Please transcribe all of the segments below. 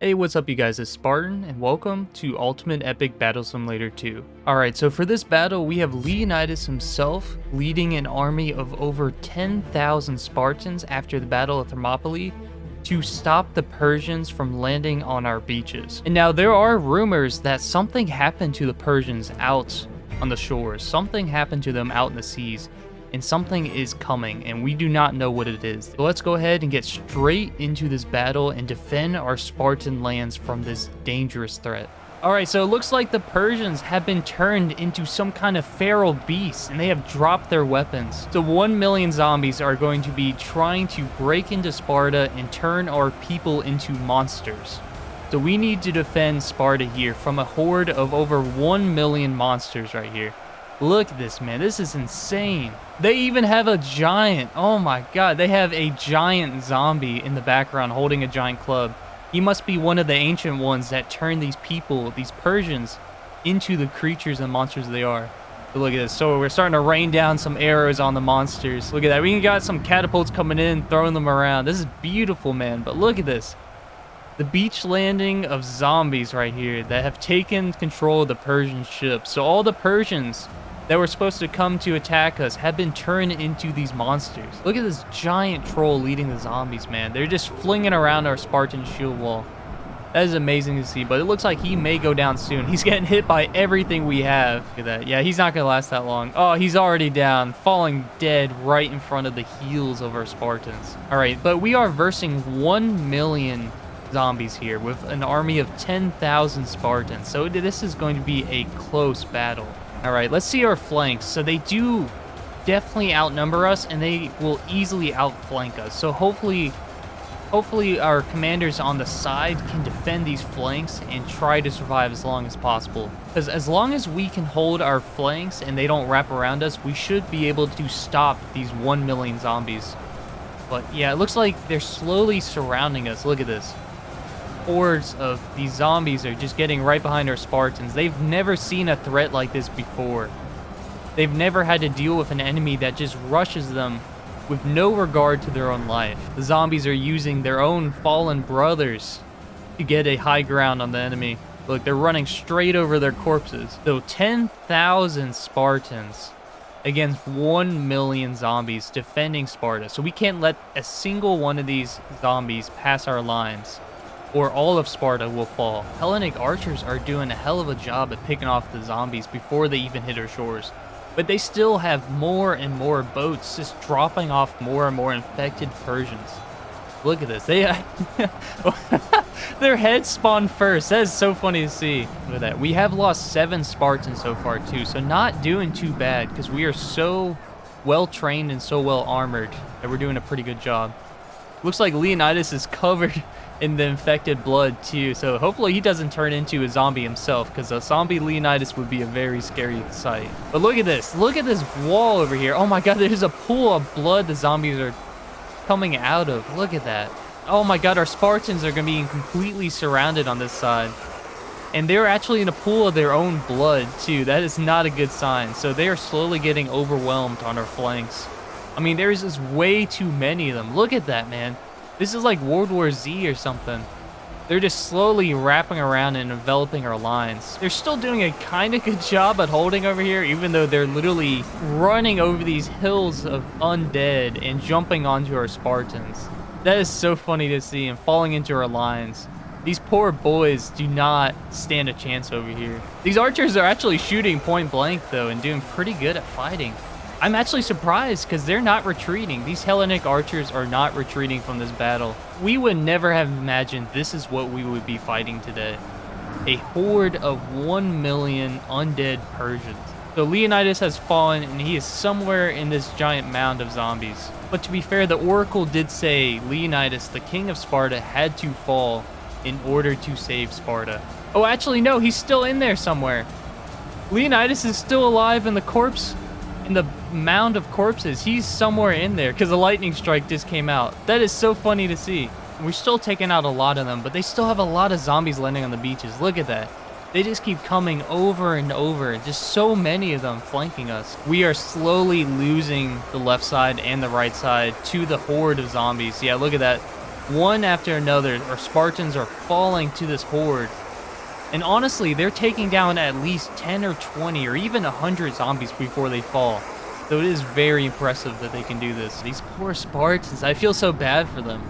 Hey, what's up you guys, it's Spartan, and welcome to Ultimate Epic Battle Simulator 2. Alright, so for this battle, we have Leonidas himself leading an army of over 10,000 Spartans after the Battle of Thermopylae to stop the Persians from landing on our beaches. And now there are rumors that something happened to the Persians out on the shores. Something happened to them out in the seas. And something is coming, and we do not know what it is. So let's go ahead and get straight into this battle and defend our Spartan lands from this dangerous threat. Alright, so it looks like the Persians have been turned into some kind of feral beast, and they have dropped their weapons. So 1 million zombies are going to be trying to break into Sparta and turn our people into monsters. So we need to defend Sparta here from a horde of over 1 million monsters right here. Look at this, man. This is insane. They even have a giant. Oh my god. They have a giant zombie in the background holding a giant club. He must be one of the ancient ones that turned these people, these Persians, into the creatures and monsters they are. But look at this. So we're starting to rain down some arrows on the monsters. Look at that. We even got some catapults coming in, throwing them around. This is beautiful, man. But look at this. The beach landing of zombies right here that have taken control of the Persian ships. So all the Persians that were supposed to come to attack us have been turned into these monsters. Look at this giant troll leading the zombies, man. They're just flinging around our Spartan shield wall. That is amazing to see, but it looks like he may go down soon. He's getting hit by everything we have. Look at that. Yeah, he's not going to last that long. Oh, he's already down, falling dead right in front of the heels of our Spartans. All right, but we are versing 1 million zombies here with an army of 10,000 Spartans. So this is going to be a close battle. All right, let's see our flanks. So they do definitely outnumber us, and they will easily outflank us. So hopefully our commanders on the side can defend these flanks and try to survive as long as possible. Because as long as we can hold our flanks and they don't wrap around us, we should be able to stop these 1 million zombies. But yeah, it looks like they're slowly surrounding us. Look at this. Hordes of these zombies are just getting right behind our Spartans. They've never seen a threat like this before. They've never had to deal with an enemy that just rushes them with no regard to their own life. The zombies are using their own fallen brothers to get a high ground on the enemy. Look, they're running straight over their corpses. So 10,000 Spartans against 1 million zombies defending Sparta. So we can't let a single one of these zombies pass our lines, or all of Sparta will fall. Hellenic archers are doing a hell of a job at picking off the zombies before they even hit our shores. But they still have more and more boats just dropping off more and more infected Persians. Look at this. They their heads spawn first. That is so funny to see. Look at that. We have lost 7 Spartans so far too, so not doing too bad because we are so well trained and so well armored that we're doing a pretty good job. Looks like Leonidas is covered in the infected blood too, so hopefully he doesn't turn into a zombie himself, because a zombie Leonidas would be a very scary sight. But look at this wall over here. Oh my god, there's a pool of blood the zombies are coming out of. Look at that. Oh my god, our Spartans are gonna be completely surrounded on this side, and they're actually in a pool of their own blood too. That is not a good sign. So they are slowly getting overwhelmed on our flanks. I mean, there's just way too many of them. Look at that, man. This is like World War Z or something. They're just slowly wrapping around and enveloping our lines. They're still doing a kind of good job at holding over here, even though they're literally running over these hills of undead and jumping onto our Spartans. That is so funny to see, and falling into our lines. These poor boys do not stand a chance over here. These archers are actually shooting point blank though, and doing pretty good at fighting. I'm actually surprised because they're not retreating. These Hellenic archers are not retreating from this battle. We would never have imagined this is what we would be fighting today. A horde of 1 million undead Persians. So Leonidas has fallen, and he is somewhere in this giant mound of zombies. But to be fair, the oracle did say Leonidas, the king of Sparta, had to fall in order to save Sparta. Oh, actually, no, he's still in there somewhere. Leonidas is still alive in the corpse. In the mound of corpses, he's somewhere in there because the lightning strike just came out. That is so funny to see. We're still taking out a lot of them, but they still have a lot of zombies landing on the beaches. Look at that. They just keep coming over and over. Just so many of them flanking us. We are slowly losing the left side and the right side to the horde of zombies. Yeah, look at that. One after another, our Spartans are falling to this horde. And honestly, they're taking down at least 10 or 20 or even 100 zombies before they fall. So it is very impressive that they can do this. These poor Spartans, I feel so bad for them.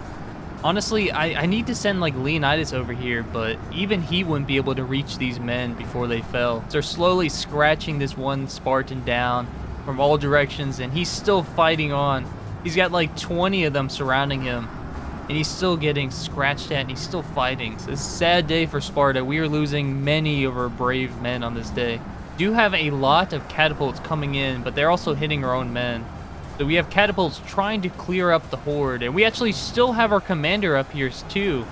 Honestly, I need to send like Leonidas over here, but even he wouldn't be able to reach these men before they fell. They're slowly scratching this one Spartan down from all directions, and he's still fighting on. He's got like 20 of them surrounding him, and he's still getting scratched at, and he's still fighting. So it's a sad day for Sparta. We are losing many of our brave men on this day. We do have a lot of catapults coming in, but they're also hitting our own men. So we have catapults trying to clear up the horde, and we actually still have our commander up here too.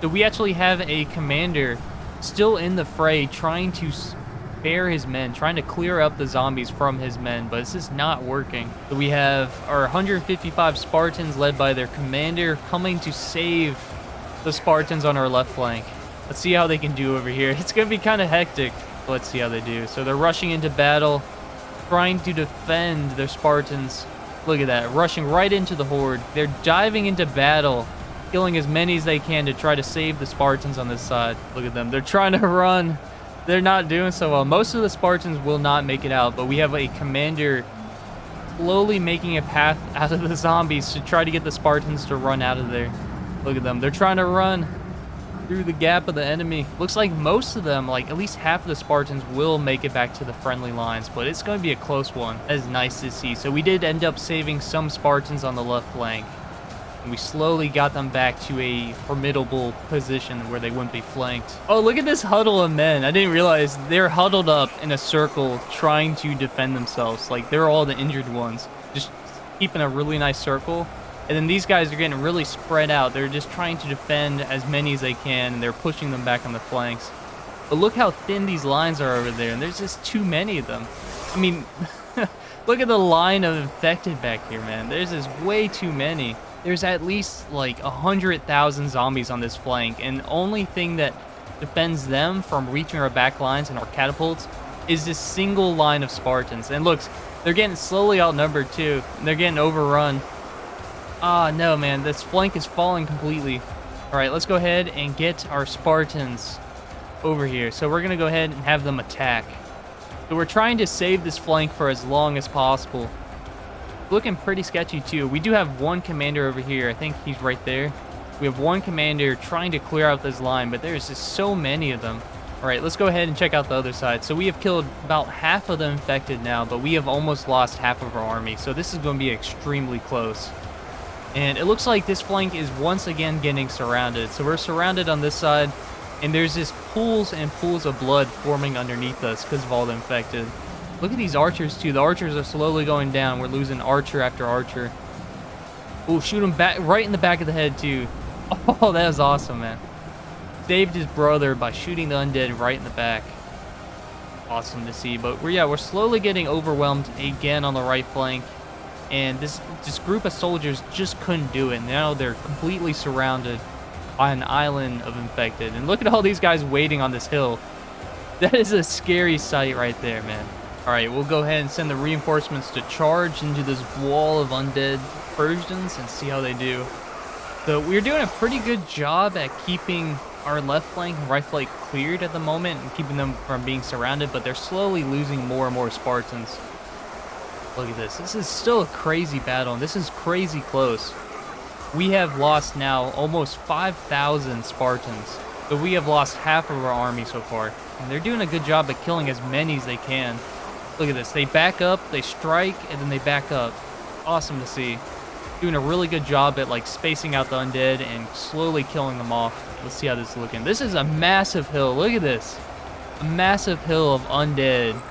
So we actually have a commander still in the fray trying to spare his men, trying to clear up the zombies from his men, but it's just not working. So we have our 155 Spartans led by their commander coming to save the Spartans on our left flank. Let's see how they can do over here. It's going to be kind of hectic. Let's see how they do. So they're rushing into battle, trying to defend their Spartans. Look at that, rushing right into the horde. They're diving into battle, killing as many as they can to try to save the Spartans on this side. Look at them, they're trying to run. They're not doing so well. Most of the Spartans will not make it out, but we have a commander slowly making a path out of the zombies to try to get the Spartans to run out of there. Look at them, they're trying to run through the gap of the enemy. Looks like most of them, like at least half of the Spartans, will make it back to the friendly lines, but it's going to be a close one. That is nice to see. So we did end up saving some Spartans on the left flank, and we slowly got them back to a formidable position where they wouldn't be flanked. Oh, look at this huddle of men. I didn't realize they're huddled up in a circle trying to defend themselves. Like, they're all the injured ones, just keeping a really nice circle. And then these guys are getting really spread out. They're just trying to defend as many as they can, and they're pushing them back on the flanks. But look how thin these lines are over there, and there's just too many of them. I mean, look at the line of infected back here, man. There's just way too many. There's at least like 100,000 zombies on this flank, and the only thing that defends them from reaching our back lines and our catapults is this single line of Spartans. And look, they're getting slowly outnumbered too, and they're getting overrun. Ah, no, man, this flank is falling completely. All right, let's go ahead and get our Spartans over here. So we're going to go ahead and have them attack. So we're trying to save this flank for as long as possible. Looking pretty sketchy, too. We do have one commander over here. I think he's right there. We have one commander trying to clear out this line, but there's just so many of them. All right, let's go ahead and check out the other side. So we have killed about half of the infected now, but we have almost lost half of our army. So this is going to be extremely close. And it looks like this flank is once again getting surrounded. So we're surrounded on this side, and there's just pools and pools of blood forming underneath us because of all the infected. Look at these archers too. The archers are slowly going down. We're losing archer after archer. Oh, shoot him back right in the back of the head too. Oh, that was awesome, man. Saved his brother by shooting the undead right in the back. Awesome to see. But we're slowly getting overwhelmed again on the right flank. And this group of soldiers just couldn't do it. Now they're completely surrounded by an island of infected. And look at all these guys waiting on this hill. That is a scary sight right there, man. All right, we'll go ahead and send the reinforcements to charge into this wall of undead Persians and see how they do. So we're doing a pretty good job at keeping our left flank and right flank cleared at the moment and keeping them from being surrounded, but they're slowly losing more and more Spartans. Look at this. This is still a crazy battle, and this is crazy close. We have lost now almost 5,000 Spartans. So we have lost half of our army so far. And they're doing a good job at killing as many as they can. Look at this. They back up, they strike, and then they back up. Awesome to see. Doing a really good job at like spacing out the undead and slowly killing them off. Let's see how this is looking. This is a massive hill. Look at this. A massive hill of undead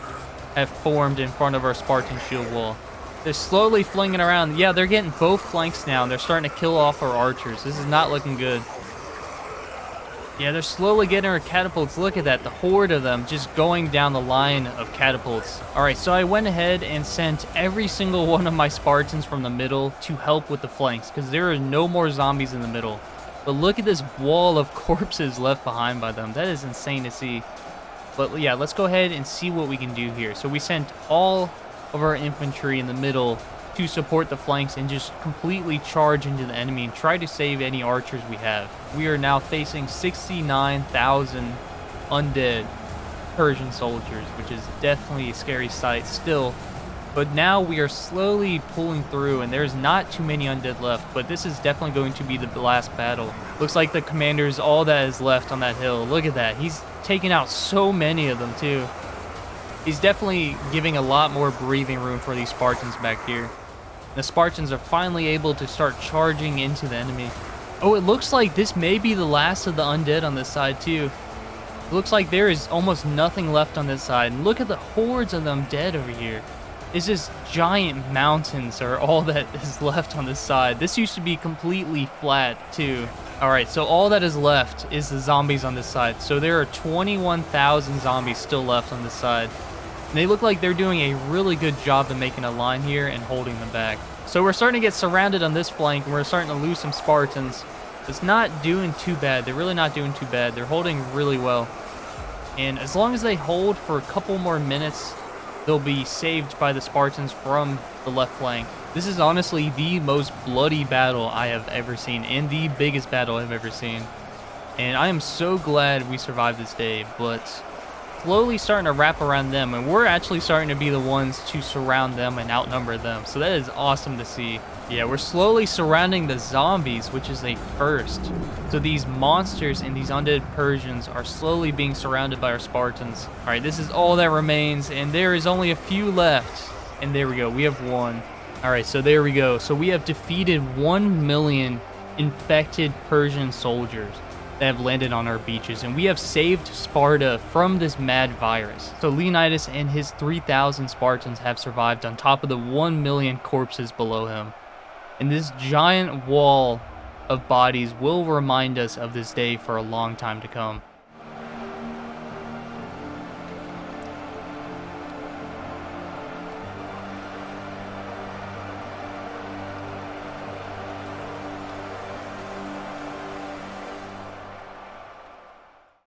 have formed in front of our Spartan shield wall. They're slowly flinging around. Yeah, they're getting both flanks now, and they're starting to kill off our archers. This is not looking good. Yeah, they're slowly getting our catapults. Look at that, the horde of them just going down the line of catapults. All right, so I went ahead and sent every single one of my Spartans from the middle to help with the flanks, because there are no more zombies in the middle. But look at this wall of corpses left behind by them. That is insane to see. But yeah, let's go ahead and see what we can do here. So we sent all of our infantry in the middle to support the flanks and just completely charge into the enemy and try to save any archers we have. We are now facing 69,000 undead Persian soldiers, which is definitely a scary sight still. But now we are slowly pulling through, and there's not too many undead left, but this is definitely going to be the last battle. Looks like the commander's all that is left on that hill. Look at that. He's taking out so many of them, too. He's definitely giving a lot more breathing room for these Spartans back here. The Spartans are finally able to start charging into the enemy. Oh, it looks like this may be the last of the undead on this side, too. It looks like there is almost nothing left on this side. And look at the hordes of them dead over here. It's just giant mountains are all that is left on this side. This used to be completely flat too. Alright, so all that is left is the zombies on this side. So there are 21,000 zombies still left on this side. And they look like they're doing a really good job of making a line here and holding them back. So we're starting to get surrounded on this flank, and we're starting to lose some Spartans. It's not doing too bad. They're really not doing too bad. They're holding really well. And as long as they hold for a couple more minutes, they'll be saved by the Spartans from the left flank. This is honestly the most bloody battle I have ever seen, and the biggest battle I've ever seen. And I am so glad we survived this day, but slowly starting to wrap around them, and we're actually starting to be the ones to surround them and outnumber them. So that is awesome to see. Yeah, we're slowly surrounding the zombies, which is a first. So these monsters and these undead Persians are slowly being surrounded by our Spartans. All right, this is all that remains, and there is only a few left. And there we go, we have won. All right, so there we go. So we have defeated 1 million infected Persian soldiers that have landed on our beaches, and we have saved Sparta from this mad virus. So Leonidas and his 3,000 Spartans have survived on top of the 1 million corpses below him. And this giant wall of bodies will remind us of this day for a long time to come.